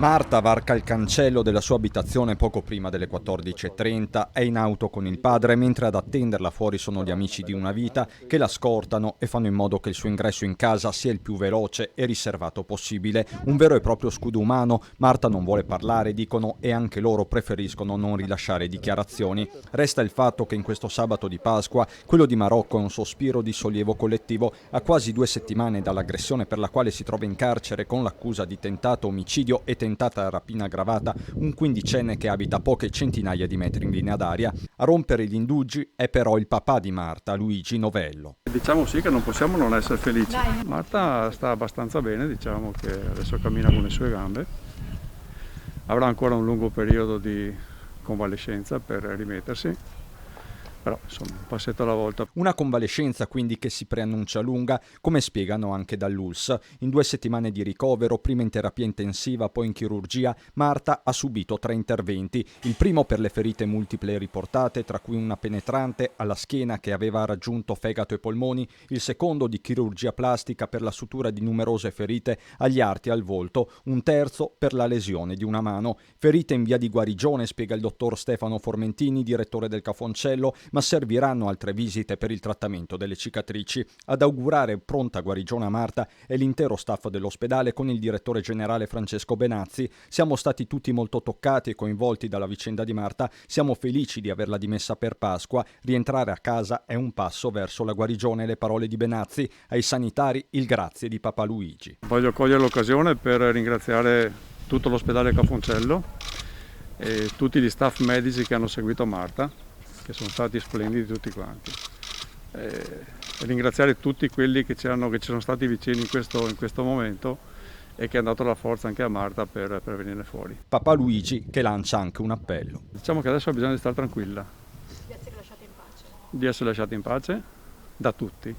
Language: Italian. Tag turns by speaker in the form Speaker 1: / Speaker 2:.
Speaker 1: Marta varca il cancello della sua abitazione poco prima delle 14:30, è in auto con il padre, mentre ad attenderla fuori sono gli amici di una vita che la scortano e fanno in modo che il suo ingresso in casa sia il più veloce e riservato possibile. Un vero e proprio scudo umano. Marta non vuole parlare, dicono, e anche loro preferiscono non rilasciare dichiarazioni. Resta il fatto che in questo sabato di Pasqua quello di Marocco è un sospiro di sollievo collettivo. A quasi 2 settimane dall'aggressione per la quale si trova in carcere con l'accusa di tentato omicidio e tentata rapina aggravata, un quindicenne che abita a poche centinaia di metri in linea d'aria. A rompere gli indugi è però il papà di Marta, Luigi Novello.
Speaker 2: Diciamo sì che non possiamo non essere felici. Marta sta abbastanza bene, diciamo che adesso cammina con le sue gambe. Avrà ancora un lungo periodo di convalescenza per rimettersi. Però insomma, un passetto alla volta.
Speaker 1: Una convalescenza quindi che si preannuncia lunga, come spiegano anche dall'ULSS. In 2 settimane di ricovero, prima in terapia intensiva, poi in chirurgia, Marta ha subito 3 interventi. Il primo per le ferite multiple riportate, tra cui una penetrante alla schiena che aveva raggiunto fegato e polmoni, il secondo di chirurgia plastica per la sutura di numerose ferite agli arti e al volto, un terzo per la lesione di una mano. Ferite in via di guarigione, spiega il dottor Stefano Formentini, direttore del Cafoncello, ma serviranno altre visite per il trattamento delle cicatrici. Ad augurare pronta guarigione a Marta è l'intero staff dell'ospedale con il direttore generale Francesco Benazzi. Siamo stati tutti molto toccati e coinvolti dalla vicenda di Marta, siamo felici di averla dimessa per Pasqua, rientrare a casa è un passo verso la guarigione. Le parole di Benazzi, ai sanitari il grazie di Papa Luigi.
Speaker 2: Voglio cogliere l'occasione per ringraziare tutto l'ospedale Cafoncello e tutti gli staff medici che hanno seguito Marta, che sono stati splendidi tutti quanti. Ringraziare tutti quelli che ci sono stati vicini in questo momento e che hanno dato la forza anche a Marta per venire fuori.
Speaker 1: Papa Luigi che lancia anche un appello.
Speaker 2: Diciamo che adesso ha bisogno di stare tranquilla, di essere lasciata in pace da tutti.